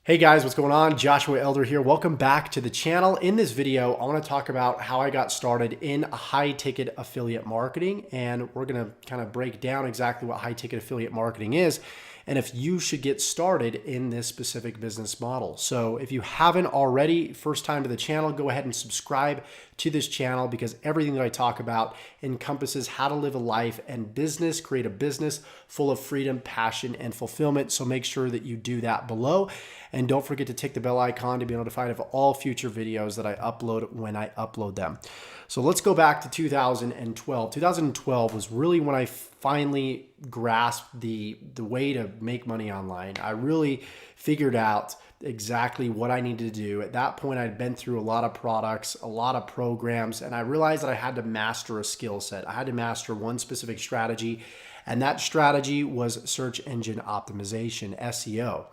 Hey guys, what's going on? Joshua Elder here. Welcome back to the channel. In this video, I want to talk about how I got started in high ticket affiliate marketing, and we're going to kind of break down exactly what high ticket affiliate marketing is and if you should get started in this specific business model. So if you haven't already, first time to the channel, go ahead and subscribe to this channel because everything that I talk about encompasses how to live a life and business, create a business full of freedom, passion, and fulfillment. So make sure that you do that below. And don't forget to tick the bell icon to be notified of all future videos that I upload when I upload them. So let's go back to 2012. 2012 was really when I finally grasped the way to make money online. I really figured out exactly what I needed to do. At that point, I'd been through a lot of products, a lot of programs, and I realized that I had to master a skill set. I had to master one specific strategy, and that strategy was search engine optimization, SEO.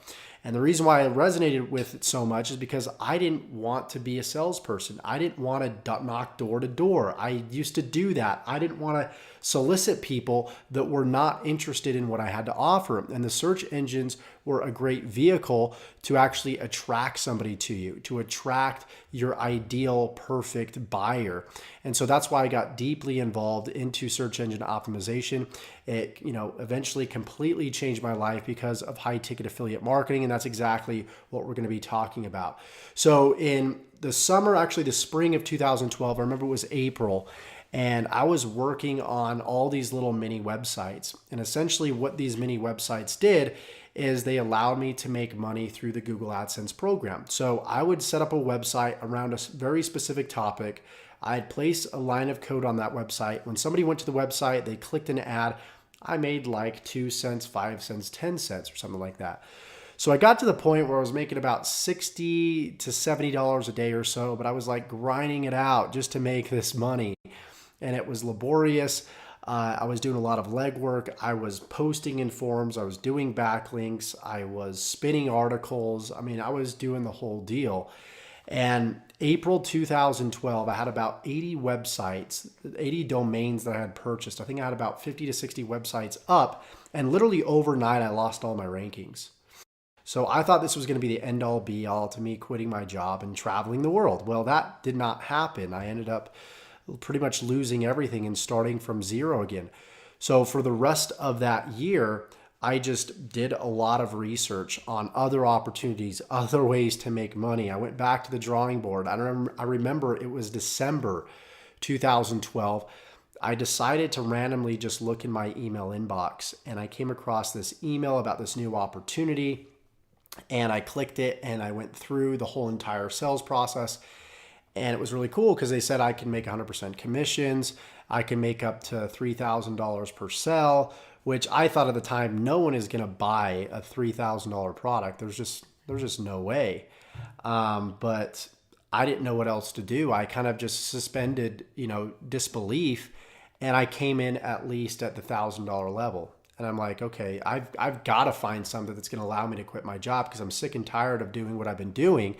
And the reason why I resonated with it so much is because I didn't want to be a salesperson. I didn't want to knock door to door. I used to do that. I didn't want to solicit people that were not interested in what I had to offer. And the search engines were a great vehicle to actually attract somebody to you, to attract your ideal perfect buyer. And so that's why I got deeply involved into search engine optimization. It, eventually completely changed my life because of high ticket affiliate marketing. And that's exactly what we're going to be talking about. So in the summer, actually the spring of 2012, I remember it was April, and I was working on all these little mini websites. And essentially what these mini websites did is they allowed me to make money through the Google AdSense program. So I would set up a website around a very specific topic. I'd place a line of code on that website. When somebody went to the website, they clicked an ad, I made like 2 cents, 5 cents, 10 cents or something like that. So I got to the point where I was making about $60 to $70 a day or so, but I was like grinding it out just to make this money. And it was laborious. I was doing a lot of legwork. I was posting in forums. I was doing backlinks. I was spinning articles. I mean, I was doing the whole deal. And April 2012, I had about 80 websites, 80 domains that I had purchased. I think I had about 50 to 60 websites up. And literally overnight, I lost all my rankings. So I thought this was going to be the end all be all to me quitting my job and traveling the world. Well, that did not happen. I ended up pretty much losing everything and starting from zero again. So for the rest of that year, I just did a lot of research on other opportunities, other ways to make money. I went back to the drawing board. I remember it was December 2012. I decided to randomly just look in my email inbox, and I came across this email about this new opportunity, and I clicked it and I went through the whole entire sales process. And it was really cool because they said I can make 100% commissions. I can make up to $3,000 per sell, which I thought at the time, no one is going to buy a $3,000 product. There's just no way. But I didn't know what else to do. I kind of just suspended, disbelief, and I came in at least at the $1,000 level. And I'm like, okay, I've got to find something that's going to allow me to quit my job because I'm sick and tired of doing what I've been doing.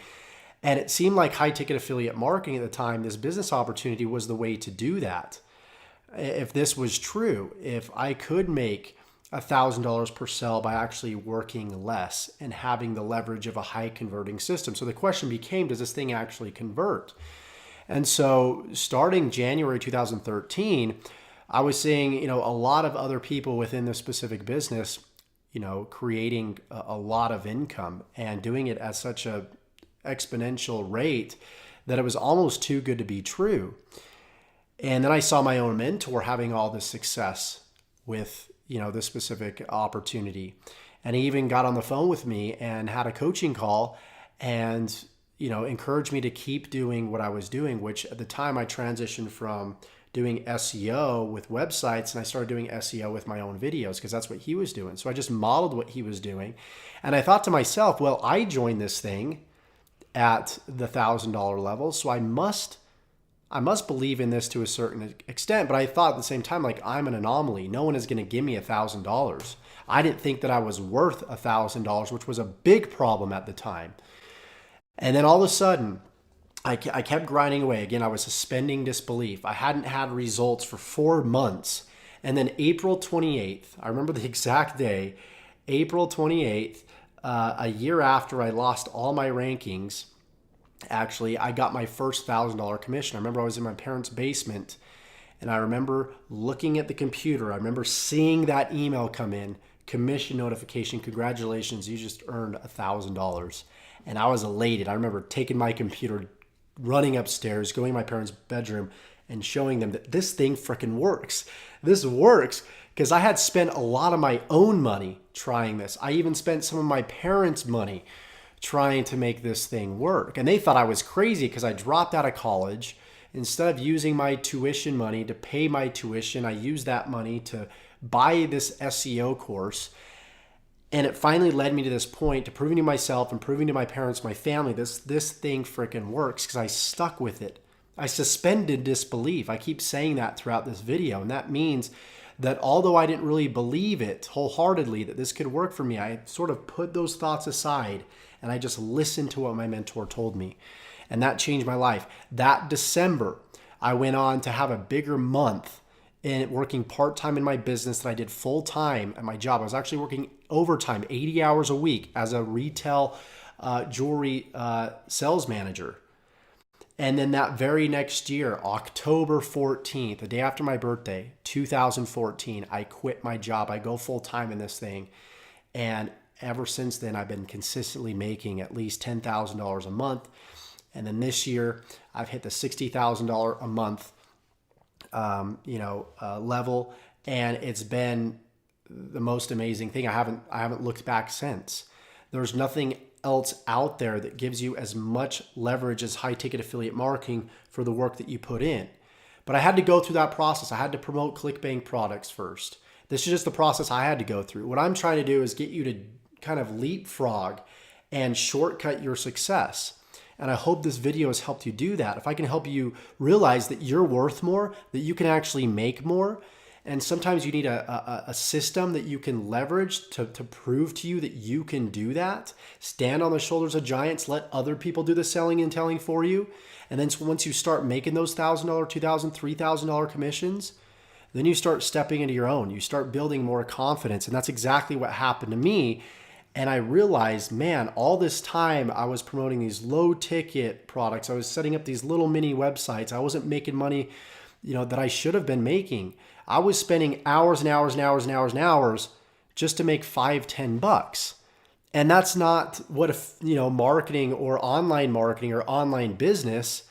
And it seemed like high ticket affiliate marketing at the time, this business opportunity was the way to do that. If this was true, if I could make $1,000 per sell by actually working less and having the leverage of a high converting system. So the question became, does this thing actually convert? And so starting January 2013, I was seeing, a lot of other people within this specific business, creating a lot of income and doing it at such a exponential rate that it was almost too good to be true. And then I saw my own mentor having all this success with, this specific opportunity. And he even got on the phone with me and had a coaching call and, encouraged me to keep doing what I was doing, which at the time I transitioned from doing SEO with websites and I started doing SEO with my own videos because that's what he was doing. So I just modeled what he was doing. And I thought to myself, well, I joined this thing at the $1,000 level. So I must believe in this to a certain extent. But I thought at the same time, like, I'm an anomaly. No one is going to give me $1,000. I didn't think that I was worth $1,000, which was a big problem at the time. And then all of a sudden, I kept grinding away. Again, I was suspending disbelief. I hadn't had results for 4 months. And then April 28th, I remember the exact day, April 28th, a year after I lost all my rankings, actually, I got my first $1,000 commission. I remember I was in my parents' basement, and I remember looking at the computer. I remember seeing that email come in, commission notification, congratulations, you just earned $1,000. And I was elated. I remember taking my computer, running upstairs, going to my parents' bedroom, and showing them that this thing freaking works. This works, because I had spent a lot of my own money trying this. I even spent some of my parents' money trying to make this thing work. And they thought I was crazy because I dropped out of college. Instead of using my tuition money to pay my tuition, I used that money to buy this SEO course. And it finally led me to this point, to proving to myself and proving to my parents, my family, this thing freaking works, because I stuck with it. I suspended disbelief. I keep saying that throughout this video. And that means that although I didn't really believe it wholeheartedly that this could work for me, I sort of put those thoughts aside and I just listened to what my mentor told me. And that changed my life. That December, I went on to have a bigger month in working part-time in my business than I did full-time at my job. I was actually working overtime, 80 hours a week as a retail jewelry sales manager. And then that very next year, October 14th, the day after my birthday, 2014, I quit my job. I go full-time in this thing. And ever since then, I've been consistently making at least $10,000 a month. And then this year, I've hit the $60,000 a month level. And it's been the most amazing thing. I haven't looked back since. There's nothing else out there that gives you as much leverage as high ticket affiliate marketing for the work that you put in. But I had to go through that process. I had to promote ClickBank products first. This is just the process I had to go through. What I'm trying to do is get you to kind of leapfrog and shortcut your success. And I hope this video has helped you do that. If I can help you realize that you're worth more, that you can actually make more, and sometimes you need a system that you can leverage to prove to you that you can do that. Stand on the shoulders of giants, let other people do the selling and telling for you. And then once you start making those $1,000, $2,000, $3,000 commissions, then you start stepping into your own. You start building more confidence. And that's exactly what happened to me. And I realized, man, all this time I was promoting these low ticket products. I was setting up these little mini websites. I wasn't making money, that I should have been making. I was spending hours and hours and hours and hours and hours just to make $5-10. And that's not what marketing or online business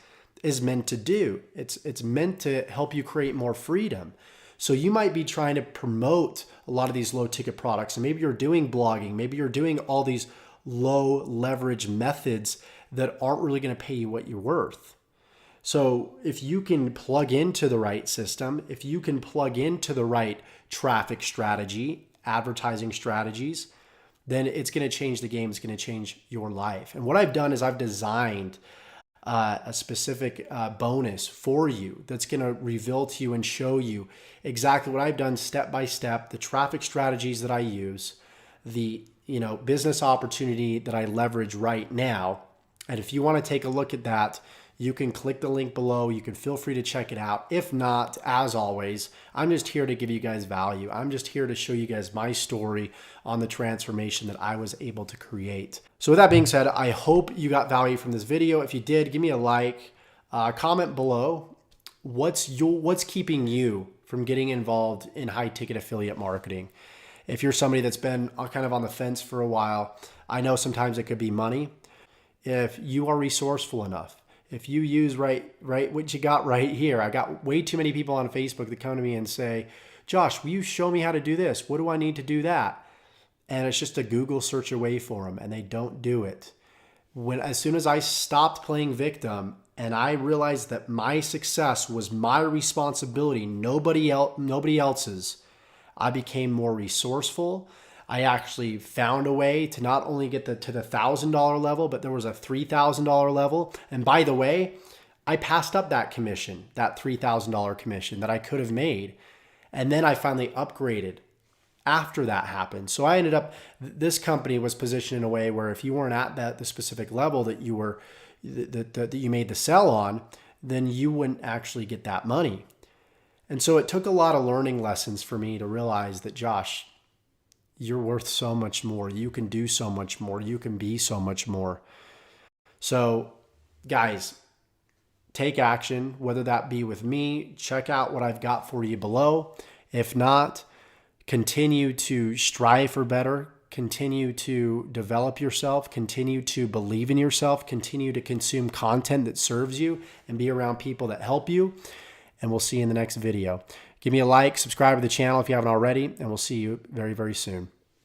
is meant to do. It's meant to help you create more freedom. So you might be trying to promote a lot of these low ticket products, and maybe you're doing blogging, maybe you're doing all these low leverage methods that aren't really going to pay you what you're worth. So if you can plug into the right system, if you can plug into the right traffic strategy, advertising strategies, then it's going to change the game. It's going to change your life. And what I've done is I've designed a specific bonus for you that's going to reveal to you and show you exactly what I've done step by step, the traffic strategies that I use, the business opportunity that I leverage right now. And if you want to take a look at that, you can click the link below. You can feel free to check it out. If not, as always, I'm just here to give you guys value. I'm just here to show you guys my story on the transformation that I was able to create. So with that being said, I hope you got value from this video. If you did, give me a like, comment below. What's keeping you from getting involved in high ticket affiliate marketing? If you're somebody that's been kind of on the fence for a while, I know sometimes it could be money. If you are resourceful enough, if you use right what you got right here. I got way too many people on Facebook that come to me and say, Josh, will you show me how to do this? What do I need to do that? And it's just a Google search away for them, and they don't do it. As soon as I stopped playing victim and I realized that my success was my responsibility, nobody else's, I became more resourceful. I actually found a way to not only get to the $1,000 level, but there was a $3,000 level. And by the way, I passed up that commission, that $3,000 commission that I could have made. And then I finally upgraded after that happened. So I ended up, this company was positioned in a way where if you weren't at the specific level that you were, that you made the sell on, then you wouldn't actually get that money. And so it took a lot of learning lessons for me to realize that, Josh, You're worth so much more. You can do so much more. You can be so much more. So, guys, take action, whether that be with me. Check out what I've got for you below. If not, continue to strive for better. Continue to develop yourself. Continue to believe in yourself. Continue to consume content that serves you and be around people that help you. And we'll see you in the next video. Give me a like, subscribe to the channel if you haven't already, and we'll see you very, very soon.